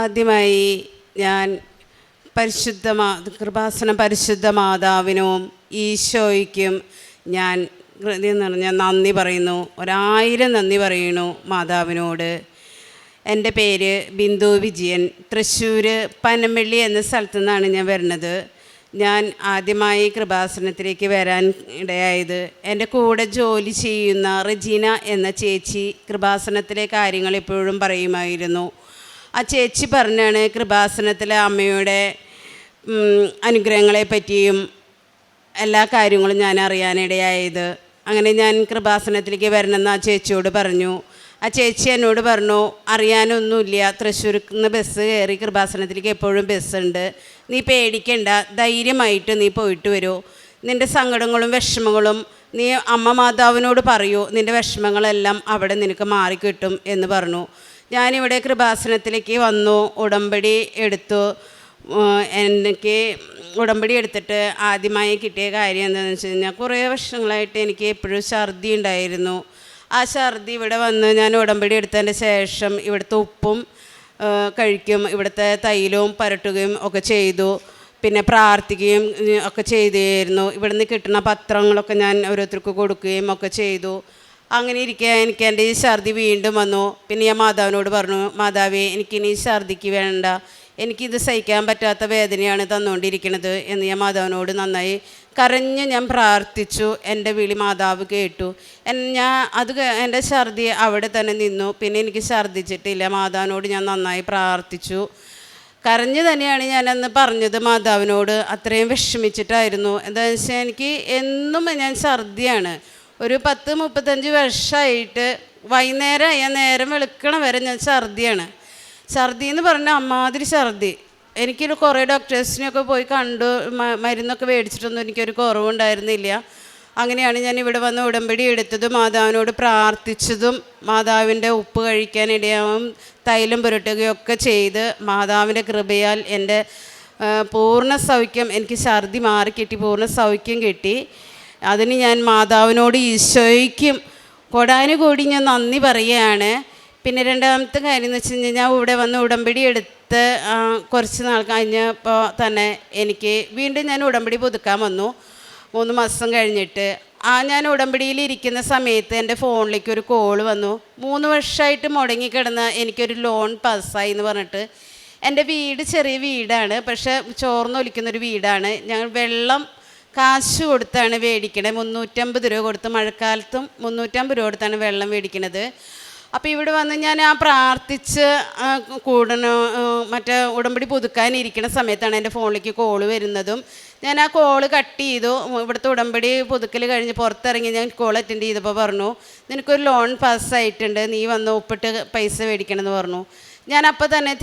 ആദ്യമായി ഞാൻ കൃപാസനം പരിശുദ്ധ മാതാവിനും ഈശോയ്ക്കും ഞാൻ ഹൃദയം നിറഞ്ഞ നന്ദി പറയുന്നു. 1000 നന്ദി പറയുന്നു മാതാവിനോട്. എൻ്റെ പേര് ബിന്ദു വിജയൻ. തൃശ്ശൂർ പനമ്പള്ളി എന്ന സ്ഥലത്തു നിന്നാണ് ഞാൻ വരുന്നത്. ഞാൻ ആദ്യമായി കൃപാസനത്തിലേക്ക് വരാൻ ഇടയായത് എൻ്റെ കൂടെ ജോലി ചെയ്യുന്ന റെജീന എന്ന ചേച്ചി കൃപാസനത്തിലെ കാര്യങ്ങൾ എപ്പോഴും പറയുമായിരുന്നു. ആ ചേച്ചി പറഞ്ഞാണ് കൃപാസനത്തിലെ അമ്മയുടെ അനുഗ്രഹങ്ങളെ പറ്റിയും എല്ലാ കാര്യങ്ങളും ഞാൻ അറിയാനിടയായത്. അങ്ങനെ ഞാൻ കൃപാസനത്തിലേക്ക് വരണമെന്ന് ആ ചേച്ചിയോട് പറഞ്ഞു. ആ ചേച്ചി എന്നോട് പറഞ്ഞു, അറിയാനൊന്നുമില്ല, തൃശ്ശൂരിൽ നിന്ന് ബസ് കയറി കൃപാസനത്തിലേക്ക് എപ്പോഴും ബസ്സുണ്ട്, നീ പേടിക്കണ്ട, ധൈര്യമായിട്ട് നീ പോയിട്ട് വരൂ, നിൻ്റെ സങ്കടങ്ങളും വിഷമങ്ങളും നീ അമ്മ മാതാവിനോട് പറയൂ, നിൻ്റെ വിഷമങ്ങളെല്ലാം അവിടെ നിനക്ക് മാറിക്കിട്ടും എന്ന് പറഞ്ഞു. ഞാനിവിടെ കൃപാസനത്തിലേക്ക് വന്നു, ഉടമ്പടി എടുത്തു. എനിക്ക് ഉടമ്പടി എടുത്തിട്ട് ആദ്യമായി കിട്ടിയ കാര്യം എന്താണെന്ന് വെച്ച് കഴിഞ്ഞാൽ, കുറേ വർഷങ്ങളായിട്ട് എനിക്ക് എപ്പോഴും ഛർദി ഉണ്ടായിരുന്നു. ആ ഛർദി ഇവിടെ വന്ന് ഞാൻ ഉടമ്പടി എടുത്തതിൻ്റെ ശേഷം ഇവിടുത്തെ ഉപ്പും കഴിക്കും, ഇവിടുത്തെ തൈലവും പരട്ടുകയും ഒക്കെ ചെയ്തു. പിന്നെ പ്രാർത്ഥിക്കുകയും ഒക്കെ ചെയ്തിരുന്നു. ഇവിടുന്ന് കിട്ടുന്ന പത്രങ്ങളൊക്കെ ഞാൻ ഓരോരുത്തർക്ക് കൊടുക്കുകയും ഒക്കെ ചെയ്തു. അങ്ങനെ ഇരിക്കുക എനിക്ക് എൻ്റെ ഈ ഛർദി വീണ്ടും വന്നു. പിന്നെ ഞാൻ മാതാവിനോട് പറഞ്ഞു, മാതാവേ, എനിക്കിനി ഛർദിക്ക് വേണ്ട, എനിക്കിത് സഹിക്കാൻ പറ്റാത്ത വേദനയാണ് തന്നുകൊണ്ടിരിക്കുന്നത് എന്ന് ഞാൻ മാതാവിനോട് നന്നായി കരഞ്ഞ് ഞാൻ പ്രാർത്ഥിച്ചു. എൻ്റെ വിളി മാതാവ് കേട്ടു. എൻ്റെ ഛർദി അവിടെ തന്നെ നിന്നു. പിന്നെ എനിക്ക് ഛർദിച്ചിട്ടില്ല. മാതാവിനോട് ഞാൻ നന്നായി പ്രാർത്ഥിച്ചു. കരഞ്ഞ് തന്നെയാണ് ഞാനന്ന് പറഞ്ഞത് മാതാവിനോട്. അത്രയും വിഷമിച്ചിട്ടായിരുന്നു. എന്താണെന്ന് വെച്ചാൽ എനിക്ക് എന്നും ഞാൻ ഛർദിയാണ്. ഒരു 10-35 വർഷമായിട്ട് വൈകുന്നേരം നേരം വെളുക്കണ വരെ ഞാൻ ഛർദിയാണ്. ഛർദി എന്ന് പറഞ്ഞാൽ അമ്മാതിരി ഛർദി. എനിക്കൊരു കുറേ ഡോക്ടേഴ്സിനെയൊക്കെ പോയി കണ്ടു, മരുന്നൊക്കെ മേടിച്ചിട്ടൊന്നും എനിക്കൊരു കുറവുണ്ടായിരുന്നില്ല. അങ്ങനെയാണ് ഞാൻ ഇവിടെ വന്ന് ഉടമ്പടി എടുത്തതും മാതാവിനോട് പ്രാർത്ഥിച്ചതും. മാതാവിൻ്റെ ഉപ്പ് കഴിക്കാനിടയാവും, തൈലം പുരട്ടുകയൊക്കെ ചെയ്ത് മാതാവിൻ്റെ കൃപയാൽ എൻ്റെ പൂർണ്ണ സൗഖ്യം, എനിക്ക് ഛർദി മാറിക്കിട്ടി, പൂർണ്ണ സൗഖ്യം കിട്ടി. അതിന് ഞാൻ മാതാവിനോട് ഈശോയ്ക്കും കൊടാനുകൂടി ഞാൻ നന്ദി പറയുകയാണ്. പിന്നെ രണ്ടാമത്തെ കാര്യം എന്ന് വെച്ച് കഴിഞ്ഞാൽ, ഞാൻ ഇവിടെ വന്ന് ഉടമ്പടി എടുത്ത് കുറച്ച് നാൾ കഴിഞ്ഞപ്പോൾ തന്നെ എനിക്ക് വീണ്ടും ഞാൻ ഉടമ്പടി പുതുക്കാൻ വന്നു. 3 മാസം കഴിഞ്ഞിട്ട് ഞാൻ ഉടമ്പടിയിലിരിക്കുന്ന സമയത്ത് എൻ്റെ ഫോണിലേക്ക് ഒരു കോൾ വന്നു. 3 വർഷമായിട്ട് മുടങ്ങിക്കിടന്ന എനിക്കൊരു ലോൺ പാസ്സായി എന്ന് പറഞ്ഞിട്ട്. എൻ്റെ വീട് ചെറിയ വീടാണ്, പക്ഷേ ചോർന്നൊലിക്കുന്നൊരു വീടാണ്. ഞങ്ങൾ വെള്ളം കാശ് കൊടുത്താണ് മേടിക്കണത്. 350 രൂപ കൊടുത്ത്, മഴക്കാലത്തും 350 രൂപ കൊടുത്താണ് വെള്ളം മേടിക്കുന്നത്. അപ്പോൾ ഇവിടെ വന്ന് ഞാൻ പ്രാർത്ഥിച്ച് മറ്റേ ഉടമ്പടി പുതുക്കാനിരിക്കുന്ന സമയത്താണ് എൻ്റെ ഫോണിലേക്ക് കോള് വരുന്നതും. ഞാൻ ആ കോള് കട്ട് ചെയ്തു. ഇവിടുത്തെ ഉടമ്പടി പുതുക്കൽ കഴിഞ്ഞ് പുറത്തിറങ്ങി ഞാൻ കോൾ അറ്റൻഡ് ചെയ്തപ്പോൾ പറഞ്ഞു, നിനക്കൊരു ലോൺ പാസ്സായിട്ടുണ്ട്, നീ വന്ന് ഒപ്പിട്ട് പൈസ മേടിക്കണമെന്ന് പറഞ്ഞു. ഞാൻ അപ്പോൾ തന്നെ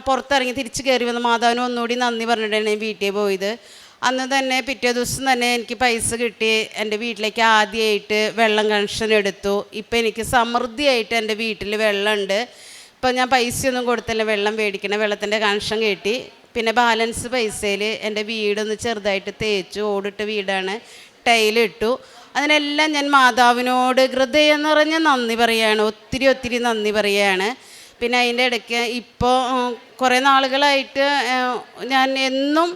പുറത്തിറങ്ങി തിരിച്ച് കയറി വന്ന് മാതാവിന് ഒന്നുകൂടി നന്ദി പറഞ്ഞിട്ടാണ് ഞാൻ വീട്ടിൽ പോയത്. അന്ന് തന്നെ പിറ്റേ ദിവസം തന്നെ എനിക്ക് പൈസ കിട്ടി. എൻ്റെ വീട്ടിലേക്ക് ആദ്യമായിട്ട് വെള്ളം കണക്ഷൻ എടുത്തു. ഇപ്പം എനിക്ക് സമൃദ്ധിയായിട്ട് എൻ്റെ വീട്ടിൽ വെള്ളമുണ്ട്. ഇപ്പം ഞാൻ പൈസയൊന്നും കൊടുത്തില്ല, വെള്ളം മേടിക്കണം, വെള്ളത്തിൻ്റെ കണക്ഷൻ കിട്ടി. പിന്നെ ബാലൻസ് പൈസയിൽ എൻ്റെ വീടൊന്ന് ചെറുതായിട്ട് തേച്ചു, ഓടിട്ട വീടാണ്, ടൈലിട്ടു. അതിനെല്ലാം ഞാൻ മാതാവിനോട് ഹൃദയം നിറഞ്ഞ നന്ദി പറയുകയാണ്, ഒത്തിരി നന്ദി പറയുകയാണ്. പിന്നെ അതിൻ്റെ ഇടയ്ക്ക് ഇപ്പോൾ കുറേ നാളുകളായിട്ട് ഞാൻ എന്നും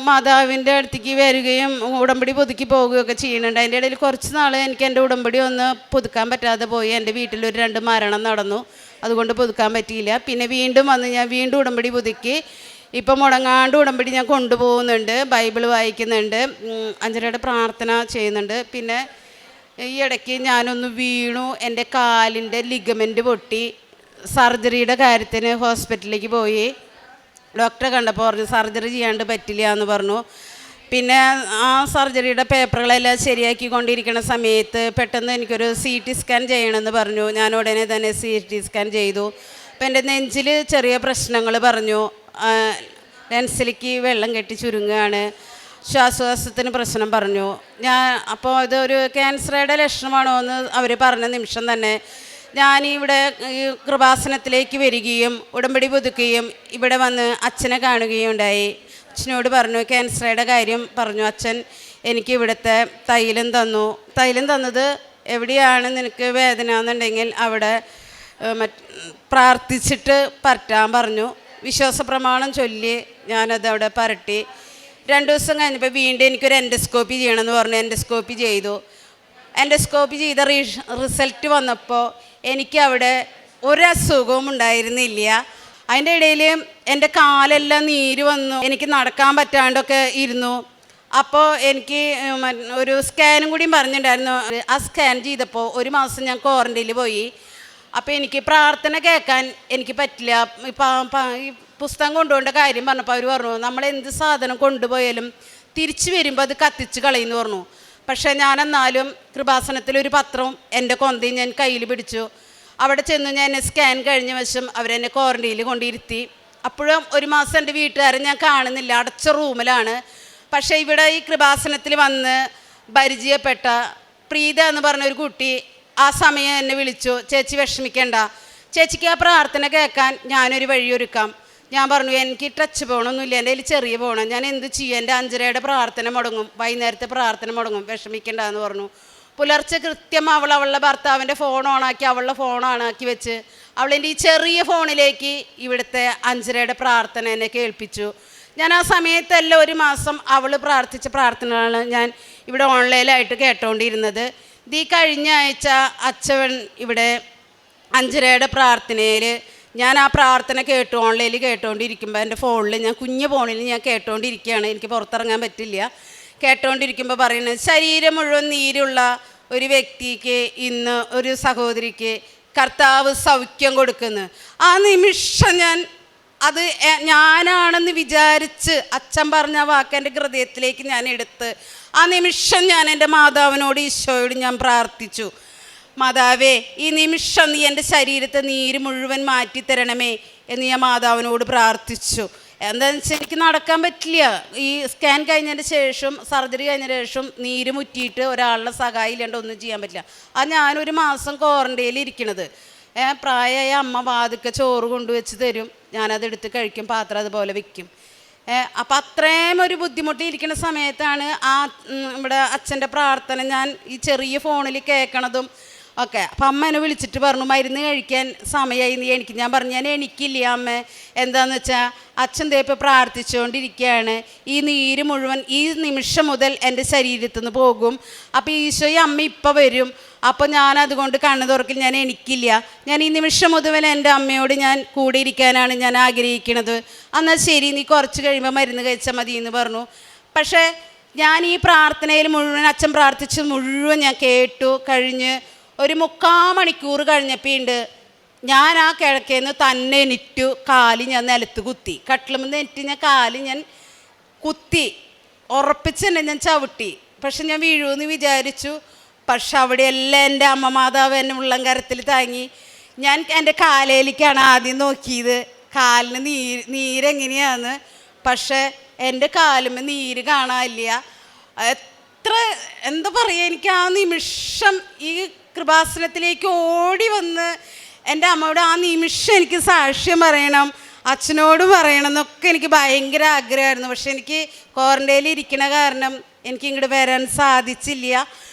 മാതാവിൻ്റെ അടുത്തേക്ക് വരികയും ഉടമ്പടി പുതുക്കി പോവുകയൊക്കെ ചെയ്യുന്നുണ്ട്. അതിൻ്റെ ഇടയിൽ കുറച്ച് നാൾ എനിക്ക് എൻ്റെ ഉടമ്പടി ഒന്ന് പുതുക്കാൻ പറ്റാതെ പോയി. എൻ്റെ വീട്ടിലൊരു 2 മരണം നടന്നു, അതുകൊണ്ട് പുതുക്കാൻ പറ്റിയില്ല. പിന്നെ വീണ്ടും വന്ന് ഞാൻ വീണ്ടും ഉടമ്പടി പുതുക്കി. ഇപ്പം മുടങ്ങാണ്ട് ഉടമ്പടി ഞാൻ കൊണ്ടുപോകുന്നുണ്ട്, ബൈബിൾ വായിക്കുന്നുണ്ട്, അഞ്ചരയുടെ പ്രാർത്ഥന ചെയ്യുന്നുണ്ട്. പിന്നെ ഈ ഇടയ്ക്ക് ഞാനൊന്ന് വീണു, എൻ്റെ കാലിൻ്റെ ലിഗമെൻ്റ് പൊട്ടി. സർജറിയുടെ കാര്യത്തിന് ഹോസ്പിറ്റലിലേക്ക് പോയി. ഡോക്ടറെ കണ്ടപ്പോൾ പറഞ്ഞു സർജറി ചെയ്യാണ്ട് പറ്റില്ല എന്ന് പറഞ്ഞു. പിന്നെ ആ സർജറിയുടെ പേപ്പറുകളെല്ലാം ശരിയാക്കിക്കൊണ്ടിരിക്കുന്ന സമയത്ത് പെട്ടെന്ന് എനിക്കൊരു CT സ്കാൻ ചെയ്യണമെന്ന് പറഞ്ഞു. ഞാൻ ഉടനെ തന്നെ CT സ്കാൻ ചെയ്തു. അപ്പോൾ എൻ്റെ നെഞ്ചിൽ ചെറിയ പ്രശ്നങ്ങൾ പറഞ്ഞു. ലെൻസിലേക്ക് വെള്ളം കെട്ടി ചുരുങ്ങുകയാണ്, ശ്വാസോച്ഛ്വാസത്തിന് പ്രശ്നം പറഞ്ഞു. അപ്പോൾ ഇതൊരു ക്യാൻസറുടെ ലക്ഷണമാണോ എന്ന് അവർ പറഞ്ഞ നിമിഷം തന്നെ ഞാനിവിടെ കൃപാസനത്തിലേക്ക് വരികയും ഉടമ്പടി പുതുക്കുകയും ഇവിടെ വന്ന് അച്ഛനെ കാണുകയും ഉണ്ടായി. അച്ഛനോട് പറഞ്ഞു, ക്യാൻസറുടെ കാര്യം പറഞ്ഞു. അച്ഛൻ എനിക്ക് ഇവിടുത്തെ തൈലം തന്നു. തൈലം തന്നത് എവിടെയാണ് നിനക്ക് വേദന എന്നുണ്ടെങ്കിൽ അവിടെ പ്രാർത്ഥിച്ചിട്ട് പറ്റാൻ പറഞ്ഞു. വിശ്വാസ പ്രമാണം ചൊല്ലി ഞാനത് അവിടെ പരട്ടി. 2 ദിവസം കഴിഞ്ഞപ്പോൾ വീണ്ടും എനിക്കൊരു എൻഡോസ്കോപ്പി ചെയ്യണമെന്ന് പറഞ്ഞു. എൻഡോസ്കോപ്പി ചെയ്തു. എൻഡോസ്കോപ്പി ചെയ്ത റിസൾട്ട് വന്നപ്പോൾ എനിക്കവിടെ ഒരസുഖവും ഉണ്ടായിരുന്നില്ല. അതിൻ്റെ ഇടയിൽ എൻ്റെ കാലെല്ലാം നീര് വന്നു, എനിക്ക് നടക്കാൻ പറ്റാണ്ടൊക്കെ ഇരുന്നു. അപ്പോൾ എനിക്ക് ഒരു സ്കാനും കൂടിയും പറഞ്ഞിട്ടുണ്ടായിരുന്നു. ആ സ്കാൻ ചെയ്തപ്പോൾ 1 മാസം ഞാൻ ക്വാറൻറ്റൈനിൽ പോയി. അപ്പോൾ എനിക്ക് പ്രാർത്ഥന കേൾക്കാൻ എനിക്ക് പറ്റില്ല. ഈ പുസ്തകം കൊണ്ടുപോകേണ്ട കാര്യം പറഞ്ഞപ്പോൾ അവർ പറഞ്ഞു, നമ്മൾ എന്ത് സാധനം കൊണ്ടുപോയാലും തിരിച്ചു വരുമ്പോൾ അത് കത്തിച്ച് കളയുമെന്ന് പറഞ്ഞു. പക്ഷേ ഞാനെന്നാലും കൃപാസനത്തിലൊരു പത്രവും എൻ്റെ കൊന്തയും ഞാൻ കയ്യിൽ പിടിച്ചു. അവിടെ ചെന്ന് ഞാൻ സ്കാൻ കഴിഞ്ഞ വശം അവരെന്നെ ക്വാറൻറ്റൈനിൽ കൊണ്ടിരുത്തി. അപ്പോഴും 1 മാസം എൻ്റെ വീട്ടുകാരെ ഞാൻ കാണുന്നില്ല, അടച്ച റൂമിലാണ്. പക്ഷേ ഇവിടെ ഈ കൃപാസനത്തിൽ വന്ന് പരിചയപ്പെട്ട പ്രീത എന്ന് പറഞ്ഞൊരു കുട്ടി ആ സമയം എന്നെ വിളിച്ചു, ചേച്ചി വിഷമിക്കേണ്ട, ചേച്ചിക്ക് ആ പ്രാർത്ഥന കേൾക്കാൻ ഞാനൊരു വഴിയൊരുക്കാം. ഞാൻ പറഞ്ഞു, എനിക്ക് ടച്ച് പോകണമൊന്നുമില്ല, എൻ്റെ കയ്യിൽ ചെറിയ പോകണം, ഞാൻ എന്ത് ചെയ്യും, എൻ്റെ 5:30 പ്രാർത്ഥന മുടങ്ങും, വൈകുന്നേരത്തെ പ്രാർത്ഥന മുടങ്ങും, വിഷമിക്കേണ്ട എന്ന് പറഞ്ഞു. പുലർച്ചെ കൃത്യം അവളുടെ ഭർത്താവിൻ്റെ ഫോൺ ഓണാക്കി, അവളുടെ ഫോൺ ഓണാക്കി വെച്ച് അവളെൻ്റെ ഈ ചെറിയ ഫോണിലേക്ക് ഇവിടുത്തെ 5:30 പ്രാർത്ഥന എന്നെ കേൾപ്പിച്ചു. ഞാൻ ആ സമയത്തെല്ലാം 1 മാസം അവൾ പ്രാർത്ഥിച്ച പ്രാർത്ഥനകളാണ് ഞാൻ ഇവിടെ ഓൺലൈനായിട്ട് കേട്ടോണ്ടിരുന്നത്. ഈ കഴിഞ്ഞ ആഴ്ച അച്ഛൻ ഇവിടെ 5:30 പ്രാർത്ഥനയിൽ ഞാൻ ആ പ്രാർത്ഥന ഓൺലൈനിൽ കേട്ടുകൊണ്ടിരിക്കുമ്പോൾ എൻ്റെ ഫോണിൽ ഞാൻ കുഞ്ഞു ഫോണിൽ ഞാൻ കേട്ടുകൊണ്ടിരിക്കുകയാണ്, എനിക്ക് പുറത്തിറങ്ങാൻ പറ്റില്ല. കേട്ടുകൊണ്ടിരിക്കുമ്പോൾ പറയുന്നത്, ശരീരം മുഴുവൻ നീരുള്ള ഒരു വ്യക്തിക്ക് ഇന്ന് ഒരു സഹോദരിക്ക് കർത്താവ് സൗഖ്യം കൊടുക്കുന്നു. ആ നിമിഷം ഞാൻ അത് ഞാനാണെന്ന് വിചാരിച്ച് അച്ഛൻ പറഞ്ഞ വാക്ക് എൻ്റെ ഹൃദയത്തിലേക്ക് ഞാൻ എടുത്ത് ആ നിമിഷം ഞാൻ എൻ്റെ മാതാവിനോട്, ഈശോയോട് ഞാൻ പ്രാർത്ഥിച്ചു, മാതാവേ ഈ നിമിഷം നീ എൻ്റെ ശരീരത്തെ നീര് മുഴുവൻ മാറ്റിത്തരണമേ എന്ന് ഞാൻ മാതാവിനോട് പ്രാർത്ഥിച്ചു. എന്താണെന്ന് വെച്ചാൽ എനിക്ക് നടക്കാൻ പറ്റില്ല. ഈ സ്കാൻ കഴിഞ്ഞതിന് ശേഷം, സർജറി കഴിഞ്ഞതിന് ശേഷം നീര് മുറ്റിയിട്ട് ഒരാളുടെ സഹായം ഇല്ലാണ്ട് ഒന്നും ചെയ്യാൻ പറ്റില്ല. അത് ഞാനൊരു മാസം ക്വാറൻറ്റൈനിൽ ഇരിക്കണത്. പ്രായമായ അമ്മ വാതുക്കെ ചോറ് കൊണ്ടുവച്ച് തരും, ഞാനതെടുത്ത് കഴിക്കും, പാത്രം അതുപോലെ വയ്ക്കും. അപ്പം അത്രയും ഒരു ബുദ്ധിമുട്ടിയിരിക്കുന്ന സമയത്താണ് ഇവിടെ അച്ഛൻ്റെ പ്രാർത്ഥന ഞാൻ ഈ ചെറിയ ഫോണിൽ കേൾക്കണതും ഓക്കെ. അപ്പം അമ്മ എന്നെ വിളിച്ചിട്ട് പറഞ്ഞു, മരുന്ന് കഴിക്കാൻ സമയമായി, നീ എനിക്ക്. ഞാൻ പറഞ്ഞു, ഞാൻ എനിക്കില്ല അമ്മ, എന്താണെന്ന് വെച്ചാൽ അച്ഛൻ ദേ ഇപ്പോൾ പ്രാർത്ഥിച്ചുകൊണ്ടിരിക്കുകയാണ്, ഈ നീര് മുഴുവൻ ഈ നിമിഷം മുതൽ എൻ്റെ ശരീരത്തു നിന്ന് പോകും. അപ്പോൾ ഈശോയും അമ്മ ഇപ്പോൾ വരും, അപ്പോൾ ഞാനതുകൊണ്ട് കണ്ണു തുറക്കിൽ, ഞാൻ എനിക്കില്ല, ഞാൻ ഈ നിമിഷം മുതൽ എൻ്റെ അമ്മയോട് ഞാൻ കൂടെ ഇരിക്കാനാണ് ഞാൻ ആഗ്രഹിക്കുന്നത്. എന്നാൽ ശരി, നീ കുറച്ച് കഴിയുമ്പോൾ മരുന്ന് കഴിച്ചാൽ മതി എന്ന് പറഞ്ഞു. പക്ഷേ ഞാൻ ഈ പ്രാർത്ഥനയിൽ മുഴുവൻ അച്ഛൻ പ്രാർത്ഥിച്ച് മുഴുവൻ ഞാൻ കേട്ടു കഴിഞ്ഞ് ഒരു 3/4 മണിക്കൂർ കഴിഞ്ഞപ്പോണ്ട് ഞാൻ ആ കിഴക്കേന്ന് തന്നെ എണീറ്റു, കാല് ഞാൻ നിലത്ത് കുത്തി, കട്ടിലുമെന്ന് എണീറ്റ് ഞാൻ കാല് ഞാൻ കുത്തി ഉറപ്പിച്ച് തന്നെ ഞാൻ ചവിട്ടി. പക്ഷെ ഞാൻ വീഴുമെന്ന് വിചാരിച്ചു. പക്ഷെ അവിടെയെല്ലാം എൻ്റെ അമ്മ മാതാവ് എന്നെ ഉള്ളംകരത്തിൽ താങ്ങി. ഞാൻ എൻ്റെ കാലയിലേക്കാണ് ആദ്യം നോക്കിയത്, കാലിന് നീരെങ്ങനെയാന്ന്. പക്ഷെ എൻ്റെ കാലുമ്മ നീര് കാണാനില്ല. എത്ര എന്താ പറയുക, എനിക്ക് ആ നിമിഷം ഈ കൃപാസനത്തിലേക്ക് ഓടി വന്ന് എൻ്റെ അമ്മയോട് ആ നിമിഷം എനിക്ക് സാക്ഷ്യം പറയണം, അച്ഛനോട് പറയണം എന്നൊക്കെ എനിക്ക് ഭയങ്കര ആഗ്രഹമായിരുന്നു. പക്ഷെ എനിക്ക് ക്വാറൻറ്റൈനിൽ ഇരിക്കണ കാരണം എനിക്ക് ഇങ്ങോട്ട് വരാൻ സാധിച്ചില്ല.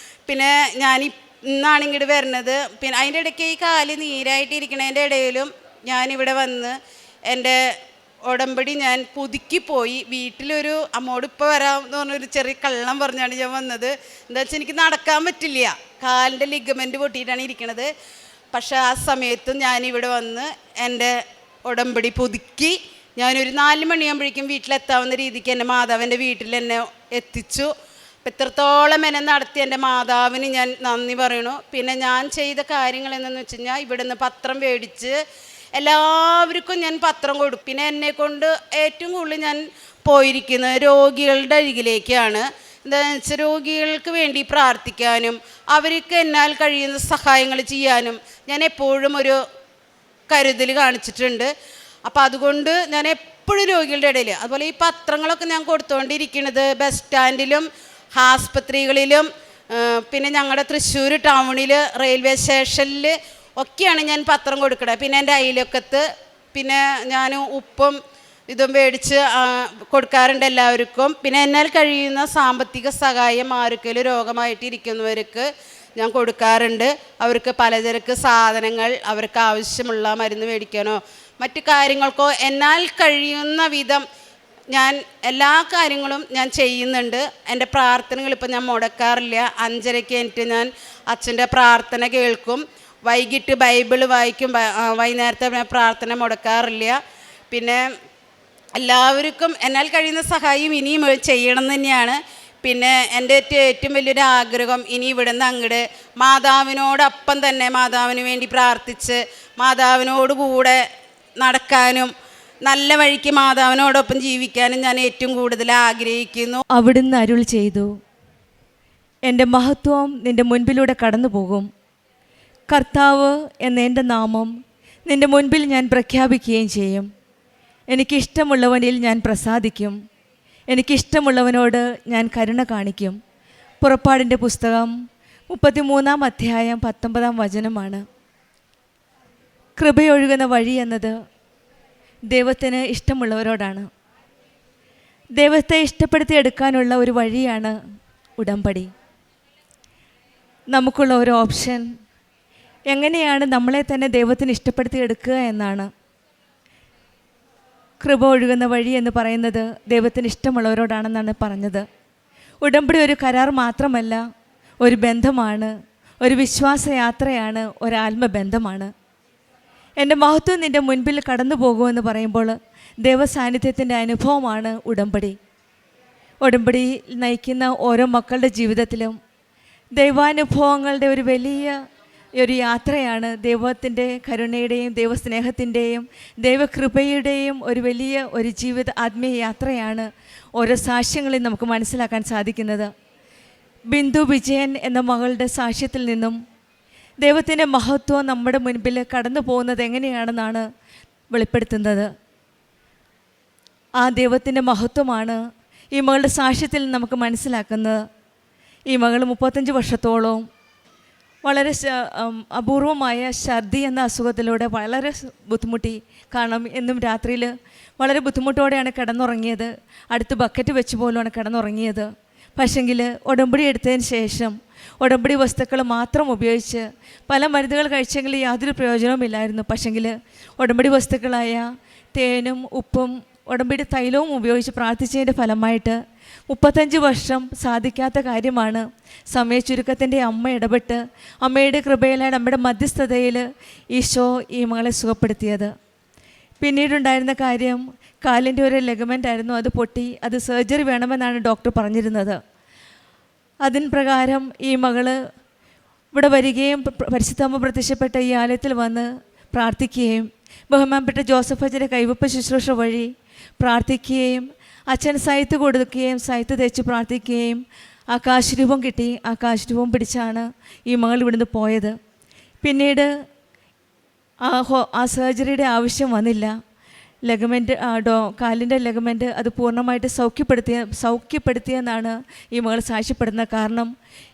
പിന്നെ ഞാൻ ഇന്നാണ് ഇങ്ങോട്ട് വരുന്നത്. പിന്നെ അതിൻ്റെ ഇടയ്ക്ക് ഈ കാല് നീരായിട്ട് ഇരിക്കണതിൻ്റെ ഇടയിലും ഞാനിവിടെ വന്ന് എൻ്റെ ഉടമ്പടി ഞാൻ പുതുക്കിപ്പോയി. വീട്ടിലൊരു അമ്മോട് ഇപ്പോൾ വരാമെന്ന് പറഞ്ഞൊരു ചെറിയ കള്ളം പറഞ്ഞാണ് ഞാൻ വന്നത്. എന്താ വെച്ചാൽ എനിക്ക് നടക്കാൻ പറ്റില്ല, കാലിൻ്റെ ലിഗമെൻറ്റ് പൊട്ടിയിട്ടാണ് ഇരിക്കണത്. പക്ഷേ ആ സമയത്തും ഞാനിവിടെ വന്ന് എൻ്റെ ഉടമ്പടി പുതുക്കി ഞാനൊരു 4 മണിയാകുമ്പോഴേക്കും വീട്ടിലെത്താവുന്ന രീതിക്ക് എൻ്റെ മാതാവിൻ്റെ വീട്ടിൽ എന്നെ എത്തിച്ചു. അപ്പം ഇത്രത്തോളം എന്നെ നടത്തി എൻ്റെ മാതാവിന് ഞാൻ നന്ദി പറയണു. പിന്നെ ഞാൻ ചെയ്ത കാര്യങ്ങൾ എന്തെന്ന് വെച്ച് കഴിഞ്ഞാൽ, ഇവിടെ നിന്ന് പത്രം മേടിച്ച് എല്ലാവർക്കും ഞാൻ പത്രം കൊടുക്കും. പിന്നെ എന്നെക്കൊണ്ട് ഏറ്റവും കൂടുതൽ ഞാൻ പോയിരിക്കുന്നത് രോഗികളുടെ അരികിലേക്കാണ്. എന്താണെന്ന് വെച്ചാൽ രോഗികൾക്ക് വേണ്ടി പ്രാർത്ഥിക്കാനും അവർക്ക് എന്നാൽ കഴിയുന്ന സഹായങ്ങൾ ചെയ്യാനും ഞാൻ എപ്പോഴും ഒരു കരുതൽ കാണിച്ചിട്ടുണ്ട്. അപ്പോൾ അതുകൊണ്ട് ഞാൻ എപ്പോഴും രോഗികളുടെ ഇടയിൽ, അതുപോലെ ഈ പത്രങ്ങളൊക്കെ ഞാൻ കൊടുത്തുകൊണ്ടിരിക്കുന്നത് ബസ് സ്റ്റാൻഡിലും ആസ്പത്രികളിലും പിന്നെ ഞങ്ങളുടെ തൃശ്ശൂർ ടൗണിൽ റെയിൽവേ സ്റ്റേഷനിൽ ഒക്കെയാണ് ഞാൻ പത്രം കൊടുക്കണത്. പിന്നെ എൻ്റെ അയലൊക്കത്ത് പിന്നെ ഞാൻ ഉപ്പും ഇതും മേടിച്ച് കൊടുക്കാറുണ്ട് എല്ലാവർക്കും. പിന്നെ എന്നാൽ കഴിയുന്ന സാമ്പത്തിക സഹായം ആർക്കെങ്കിലും രോഗമായിട്ടിരിക്കുന്നവർക്ക് ഞാൻ കൊടുക്കാറുണ്ട്. അവർക്ക് പലചരക്ക് സാധനങ്ങൾ, അവർക്ക് ആവശ്യമുള്ള മരുന്ന് മേടിക്കാനോ മറ്റു കാര്യങ്ങൾക്കോ എന്നാൽ കഴിയുന്ന വിധം ഞാൻ എല്ലാ കാര്യങ്ങളും ഞാൻ ചെയ്യുന്നുണ്ട്. എൻ്റെ പ്രാർത്ഥനകൾ ഇപ്പം ഞാൻ മുടക്കാറില്ല. 5:30 എനിക്ക് ഞാൻ അച്ഛൻ്റെ പ്രാർത്ഥന കേൾക്കും. വൈകിട്ട് ബൈബിൾ വായിക്കും. വൈകുന്നേരത്തെ പ്രാർത്ഥന മുടക്കാറില്ല. പിന്നെ എല്ലാവർക്കും എന്നാൽ കഴിയുന്ന സഹായം ഇനിയും ചെയ്യണം തന്നെയാണ്. പിന്നെ എൻ്റെ ഏറ്റവും വലിയൊരു ആഗ്രഹം ഇനി ഇവിടുന്ന് അങ്ങോട്ട് മാതാവിനോടൊപ്പം തന്നെ മാതാവിന് വേണ്ടി പ്രാർത്ഥിച്ച് മാതാവിനോട് കൂടെ നടക്കാനും നല്ല വഴിക്ക് മാതാവിനോടൊപ്പം ജീവിക്കാനും ഞാൻ ഏറ്റവും കൂടുതൽ ആഗ്രഹിക്കുന്നു. അവിടുന്ന് അരുൾ ചെയ്തു, എൻ്റെ മഹത്വം നിൻ്റെ മുൻപിലൂടെ കടന്നു പോകും. കർത്താവ് എന്ന എൻ്റെ നാമം നിൻ്റെ മുൻപിൽ ഞാൻ പ്രഖ്യാപിക്കുകയും ചെയ്യും. എനിക്കിഷ്ടമുള്ളവനിൽ ഞാൻ പ്രസാദിക്കും. എനിക്കിഷ്ടമുള്ളവനോട് ഞാൻ കരുണ കാണിക്കും. പുറപ്പാടിൻ്റെ പുസ്തകം 33-ാം അധ്യായം 19-ാം വചനമാണ്. കൃപയൊഴുകുന്ന വഴി എന്നത് ദൈവത്തിന് ഇഷ്ടമുള്ളവരോടാണ്. ദൈവത്തെ ഇഷ്ടപ്പെടുത്തിയെടുക്കാനുള്ള ഒരു വഴിയാണ് ഉടമ്പടി. നമുക്കുള്ള ഒരു ഓപ്ഷൻ എങ്ങനെയാണ് നമ്മളെ തന്നെ ദൈവത്തിന് ഇഷ്ടപ്പെടുത്തിയെടുക്കുക എന്നാണ്. കൃപ ഒഴുകുന്ന വഴി എന്ന് പറയുന്നത് ദൈവത്തിന് ഇഷ്ടമുള്ളവരോടാണെന്നാണ് പറഞ്ഞത്. ഉടമ്പടി ഒരു കരാർ മാത്രമല്ല, ഒരു ബന്ധമാണ്, ഒരു വിശ്വാസയാത്രയാണ്, ഒരു ആത്മബന്ധമാണ്. എൻ്റെ മഹത്വം നിൻ്റെ മുൻപിൽ കടന്നു പോകുമെന്ന് പറയുമ്പോൾ ദൈവസാന്നിധ്യത്തിൻ്റെ അനുഭവമാണ് ഉടമ്പടി. ഉടമ്പടി നയിക്കുന്ന ഓരോ മക്കളുടെ ജീവിതത്തിലും ദൈവാനുഭവങ്ങളുടെ ഒരു വലിയ ഒരു യാത്രയാണ്. ദൈവത്തിൻ്റെ കരുണയുടെയും ദൈവസ്നേഹത്തിൻ്റെയും ദൈവകൃപയുടെയും ഒരു വലിയ ഒരു ജീവിത ആത്മീയ യാത്രയാണ് ഓരോ സാക്ഷ്യങ്ങളിൽ നമുക്ക് മനസ്സിലാക്കാൻ സാധിക്കുന്നത്. ബിന്ദു വിജയൻ എന്ന മകളുടെ സാക്ഷ്യത്തിൽ നിന്നും ദൈവത്തിൻ്റെ മഹത്വം നമ്മുടെ മുൻപിൽ കടന്നു പോകുന്നത് എങ്ങനെയാണെന്നാണ് വെളിപ്പെടുത്തുന്നത്. ആ ദൈവത്തിൻ്റെ മഹത്വമാണ് ഈ മകളുടെ സാക്ഷ്യത്തിൽ നമുക്ക് മനസ്സിലാക്കുന്നത്. ഈ മകൾ 35 വർഷത്തോളം വളരെ അപൂർവമായ ഛർദി എന്ന അസുഖത്തിലൂടെ വളരെ ബുദ്ധിമുട്ടി. കാരണം എന്നും രാത്രിയിൽ വളരെ ബുദ്ധിമുട്ടോടെയാണ് കിടന്നുറങ്ങിയത്. അടുത്ത് ബക്കറ്റ് വെച്ച് പോലുമാണ് കിടന്നുറങ്ങിയത്. പക്ഷെങ്കിൽ ഉടമ്പടി എടുത്തതിന് ശേഷം ഉടമ്പടി വസ്തുക്കൾ മാത്രം ഉപയോഗിച്ച് പല മരുന്നുകൾ കഴിച്ചെങ്കിൽ യാതൊരു പ്രയോജനവുമില്ലായിരുന്നു. പക്ഷെങ്കിൽ ഉടമ്പടി വസ്തുക്കളായ തേനും ഉപ്പും ഉടമ്പടി തൈലവും ഉപയോഗിച്ച് പ്രാർത്ഥിച്ചതിൻ്റെ ഫലമായിട്ട് 35 വർഷം സാധിക്കാത്ത കാര്യമാണ് സമയച്ചുരുക്കത്തിൻ്റെ അമ്മ ഇടപെട്ട് അമ്മയുടെ കൃപയിലാണ്, അമ്മയുടെ മധ്യസ്ഥതയിൽ ഈശോ ഈ മകളെ സുഖപ്പെടുത്തിയത്. പിന്നീടുണ്ടായിരുന്ന കാര്യം, കാലിൻ്റെ ഒരു ലെഗമെൻ്റ് ആയിരുന്നു, അത് പൊട്ടി, അത് സർജറി വേണമെന്നാണ് ഡോക്ടർ പറഞ്ഞിരുന്നത്. അതിന് പ്രകാരം ഈ മകള് ഇവിടെ വരികയും പരിശുദ്ധമ്മ പ്രത്യക്ഷപ്പെട്ട ഈ ആലയത്തിൽ വന്ന് പ്രാർത്ഥിക്കുകയും ബഹുമാനപ്പെട്ട ജോസഫ് അച്ഛൻ്റെ കൈവപ്പ് ശുശ്രൂഷ വഴി പ്രാർത്ഥിക്കുകയും അച്ഛൻ സൈത്ത് കൊടുക്കുകയും സൈത്ത് തേച്ച് പ്രാർത്ഥിക്കുകയും ആ കാശുരൂപം കിട്ടി. ആ കാശുരൂപം പിടിച്ചാണ് ഈ മകൾ ഇവിടുന്ന് പോയത്. പിന്നീട് ആ സർജറിയുടെ ആവശ്യം വന്നില്ല. ലെഗമെൻറ്റ് കാലിൻ്റെ ലെഗമെൻറ്റ് അത് പൂർണ്ണമായിട്ട് സൗഖ്യപ്പെടുത്തിയെന്നാണ് ഈ മകൾ സാക്ഷ്യപ്പെടുന്നത്. കാരണം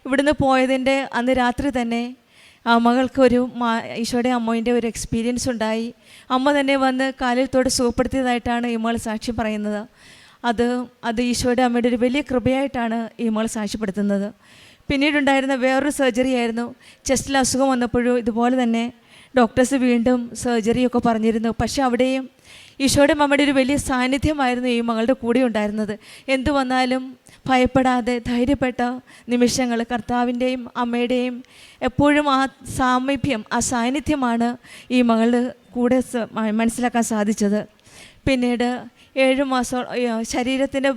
ഇവിടുന്ന് പോയതിൻ്റെ അന്ന് രാത്രി തന്നെ ആ മകൾക്കൊരു ഈശോയുടെ അമ്മേൻ്റെ ഒരു എക്സ്പീരിയൻസ് ഉണ്ടായി. അമ്മ തന്നെ വന്ന് കാലിൽ തൊട്ട് സുഖപ്പെടുത്തിയതായിട്ടാണ് ഈ മകൾ സാക്ഷ്യം പറയുന്നത്. അത് ഈശോയുടെ അമ്മയുടെ ഒരു വലിയ കൃപയായിട്ടാണ് ഈ മകൾ സാക്ഷ്യപ്പെടുത്തുന്നത്. പിന്നീടുണ്ടായിരുന്ന വേറൊരു സർജറി ആയിരുന്നു. ചെസ്റ്റിൽ അസുഖം വന്നപ്പോഴും ഇതുപോലെ തന്നെ ഡോക്ടേഴ്സ് വീണ്ടും സർജറിയൊക്കെ പറഞ്ഞിരുന്നു. പക്ഷേ അവിടെയും ഈശോയുടെ അമ്മയുടെ ഒരു വലിയ സാന്നിധ്യമായിരുന്നു ഈ മകളുടെ കൂടെ ഉണ്ടായിരുന്നത്. എന്തു വന്നാലും ഭയപ്പെടാതെ ധൈര്യപ്പെട്ട നിമിഷങ്ങൾ കർത്താവിൻ്റെയും അമ്മയുടെയും എപ്പോഴും ആ സാമീപ്യം, ആ സാന്നിധ്യമാണ് ഈ മകളുടെ കൂടെ മനസ്സിലാക്കാൻ സാധിച്ചത്. പിന്നീട് 7 മാസം ശരീരത്തിൻ്റെ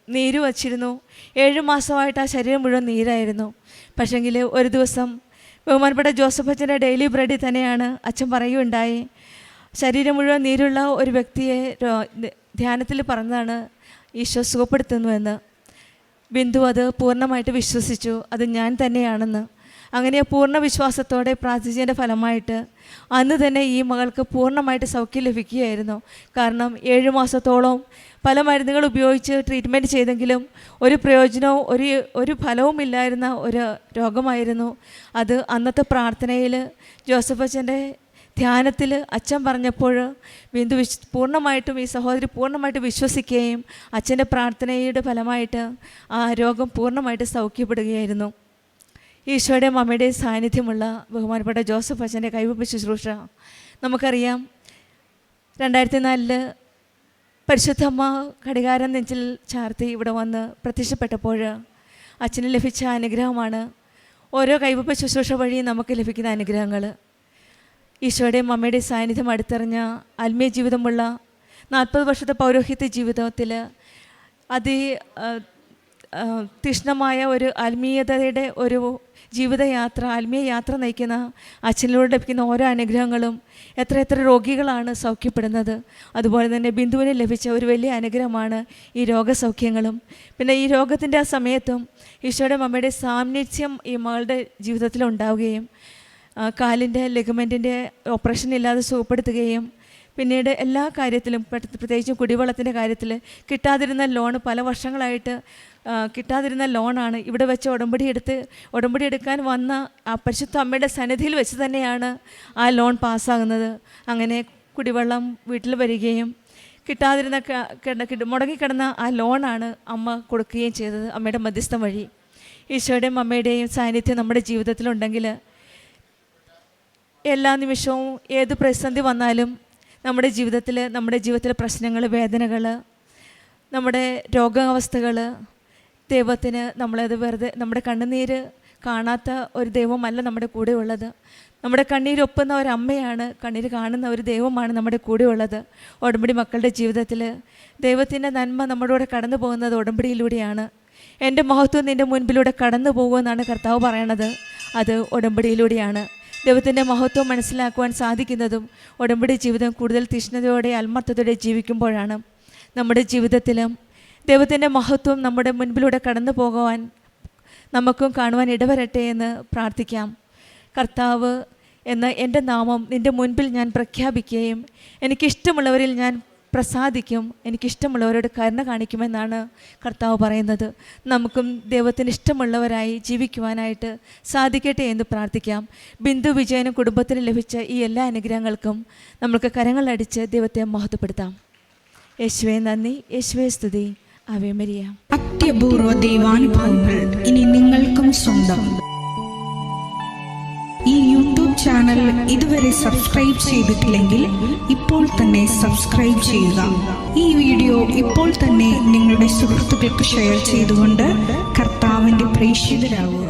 നീര് വച്ചിരുന്നു. 7 മാസമായിട്ട് ആ ശരീരം മുഴുവൻ നീരായിരുന്നു. പക്ഷെങ്കിൽ ഒരു ദിവസം ബഹുമാനപ്പെട്ട ജോസഫ് അച്ഛൻ്റെ ഡെയിലി ബ്രെഡിൽ തന്നെയാണ് അച്ഛൻ പറയുകയുണ്ടായി, ശരീരം മുഴുവൻ നീരുള്ള ഒരു വ്യക്തിയെ ധ്യാനത്തിൽ പറഞ്ഞതാണ് ഈശോ സുഖപ്പെടുത്തുന്നുവെന്ന്. ബിന്ദു അത് പൂർണ്ണമായിട്ട് വിശ്വസിച്ചു, അത് ഞാൻ തന്നെയാണെന്ന്. അങ്ങനെ പൂർണ്ണ വിശ്വാസത്തോടെ പ്രാർത്ഥിച്ചതിൻ്റെ ഫലമായിട്ട് അന്ന് തന്നെ ഈ മകൾക്ക് പൂർണ്ണമായിട്ട് സൗഖ്യം ലഭിക്കുകയായിരുന്നു. കാരണം 7 മാസത്തോളം പല മരുന്നുകൾ ഉപയോഗിച്ച് ട്രീറ്റ്മെൻറ്റ് ചെയ്തെങ്കിലും ഒരു പ്രയോജനവും ഒരു ഫലവും ഇല്ലായിരുന്ന ഒരു രോഗമായിരുന്നു അത്. അന്നത്തെ പ്രാർത്ഥനയിൽ ജോസഫ് അച്ഛൻ്റെ ധ്യാനത്തിൽ അച്ഛൻ പറഞ്ഞപ്പോൾ ബിന്ദു പൂർണ്ണമായിട്ടും ഈ സഹോദരി പൂർണ്ണമായിട്ട് വിശ്വസിക്കുകയും അച്ഛൻ്റെ പ്രാർത്ഥനയുടെ ഫലമായിട്ട് ആ രോഗം പൂർണ്ണമായിട്ട് സൗഖ്യപ്പെടുകയായിരുന്നു. ഈശോയുടെയും അമ്മയുടെയും സാന്നിധ്യമുള്ള ബഹുമാനപ്പെട്ട ജോസഫ് അച്ഛൻ്റെ കൈവപ്പ് ശുശ്രൂഷ നമുക്കറിയാം. 2004 പരിശുദ്ധമ്മ ഘടികാരം നെഞ്ചിൽ ചാർത്തി ഇവിടെ വന്ന് പ്രത്യക്ഷപ്പെട്ടപ്പോൾ അച്ഛന് ലഭിച്ച അനുഗ്രഹമാണ് ഓരോ കൈവപ്പ് ശുശ്രൂഷ വഴി നമുക്ക് ലഭിക്കുന്ന അനുഗ്രഹങ്ങൾ. ഈശോയുടെയും അമ്മയുടെയും സാന്നിധ്യം അടുത്തറിഞ്ഞ ആത്മീയ ജീവിതമുള്ള 40 വർഷത്തെ പൗരോഹിത്യ ജീവിതത്തിൽ തീക്ഷ്ണമായ ഒരു ആത്മീയതയുടെ ഒരു ജീവിതയാത്ര, ആത്മീയ യാത്ര നയിക്കുന്ന അച്ഛനിലൂടെ ലഭിക്കുന്ന ഓരോ അനുഗ്രഹങ്ങളും എത്ര രോഗികളാണ് സൗഖ്യപ്പെടുന്നത്. അതുപോലെ തന്നെ ബിന്ദുവിന് ലഭിച്ച ഒരു വലിയ അനുഗ്രഹമാണ് ഈ രോഗസൗഖ്യങ്ങളും. പിന്നെ ഈ രോഗത്തിൻ്റെ ആ സമയത്തും ഈശോയുടെ അമ്മയുടെ സാന്നിധ്യം ഈ മകളുടെ ജീവിതത്തിലുണ്ടാവുകയും കാലിൻ്റെ ലിഗമെൻറ്റിൻ്റെ ഓപ്പറേഷൻ ഇല്ലാതെ സുഖപ്പെടുത്തുകയും പിന്നീട് എല്ലാ കാര്യത്തിലും പ്രത്യേകിച്ചും കുടിവെള്ളത്തിൻ്റെ കാര്യത്തിൽ കിട്ടാതിരുന്ന ലോൺ പല വർഷങ്ങളായിട്ട് കിട്ടാതിരുന്ന ലോണാണ് ഇവിടെ വെച്ച് ഉടമ്പടി എടുക്കാൻ വന്ന ആ പരിശുദ്ധ അമ്മയുടെ സന്നിധിയിൽ വെച്ച് തന്നെയാണ് ആ ലോൺ പാസ്സാകുന്നത്. അങ്ങനെ കുടിവെള്ളം വീട്ടിൽ വരികയും കിട്ടാതിരുന്ന മുടങ്ങിക്കിടന്ന ആ ലോണാണ് അമ്മ കൊടുക്കുകയും ചെയ്തത് അമ്മയുടെ മധ്യസ്ഥം വഴി. ഈശോയുടെയും അമ്മയുടെയും സാന്നിധ്യം നമ്മുടെ ജീവിതത്തിലുണ്ടെങ്കിൽ എല്ലാ നിമിഷവും ഏത് പ്രതിസന്ധി വന്നാലും നമ്മുടെ ജീവിതത്തിലെ പ്രശ്നങ്ങൾ, വേദനകൾ, നമ്മുടെ രോഗാവസ്ഥകൾ ദൈവത്തിന് നമ്മളത് വെറുതെ നമ്മുടെ കണ്ണുനീര് കാണാത്ത ഒരു ദൈവമല്ല നമ്മുടെ കൂടെ ഉള്ളത്. നമ്മുടെ കണ്ണീരൊപ്പുന്ന ഒരമ്മയാണ്, കണ്ണീര് കാണുന്ന ഒരു ദൈവമാണ് നമ്മുടെ കൂടെ ഉള്ളത്. ഉടമ്പടി മക്കളുടെ ജീവിതത്തിൽ ദൈവത്തിൻ്റെ നന്മ നമ്മുടെ കൂടെ കടന്നു പോകുന്നത് ഉടമ്പടിയിലൂടെയാണ്. എൻ്റെ മഹത്വം നിൻ്റെ മുൻപിലൂടെ കടന്നു പോകുമെന്നാണ് കർത്താവ് പറയണത്. അത് ഉടമ്പടിയിലൂടെയാണ്. ദൈവത്തിൻ്റെ മഹത്വം മനസ്സിലാക്കുവാൻ സാധിക്കുന്നതും ഉടമ്പടി ജീവിതം കൂടുതൽ തീഷ്ണതയോടെ ആത്മാർത്ഥതയോടെ ജീവിക്കുമ്പോഴാണ്. നമ്മുടെ ജീവിതത്തിലും ദൈവത്തിൻ്റെ മഹത്വം നമ്മുടെ മുൻപിലൂടെ കടന്നു പോകുവാൻ നമുക്കും കാണുവാൻ ഇടവരട്ടെ എന്ന് പ്രാർത്ഥിക്കാം. കർത്താവ് എന്ന എൻ്റെ നാമം നിൻ്റെ മുൻപിൽ ഞാൻ പ്രഖ്യാപിക്കുകയും എനിക്കിഷ്ടമുള്ളവരിൽ ഞാൻ പ്രസാദിക്കും, എനിക്കിഷ്ടമുള്ളവരോട് കരുണ കാണിക്കുമെന്നാണ് കർത്താവ് പറയുന്നത്. നമുക്കും ദൈവത്തിന് ഇഷ്ടമുള്ളവരായി ജീവിക്കുവാനായിട്ട് സാധിക്കട്ടെ എന്ന് പ്രാർത്ഥിക്കാം. ബിന്ദു വിജയനും കുടുംബത്തിന് ലഭിച്ച ഈ എല്ലാ അനുഗ്രഹങ്ങൾക്കും നമുക്ക് കരങ്ങളടിച്ച് ദൈവത്തെ മഹത്വപ്പെടുത്താം. യേശുവേ നന്ദി, യേശുവേ സ്തുതി, ആവേ മരിയ. അത്യപൂർവ ദൈവാനുഭവങ്ങൾ ഇനി നിങ്ങൾക്കും സ്വന്തം. ഈ യൂട്യൂബ് ചാനൽ ഇതുവരെ സബ്സ്ക്രൈബ് ചെയ്തിട്ടില്ലെങ്കിൽ ഇപ്പോൾ തന്നെ സബ്സ്ക്രൈബ് ചെയ്യുക. ഈ വീഡിയോ ഇപ്പോൾ തന്നെ നിങ്ങളുടെ സുഹൃത്തുക്കൾക്ക് ഷെയർ ചെയ്തുകൊണ്ട് കർത്താവിൻ്റെ പ്രേക്ഷിതരാകുക.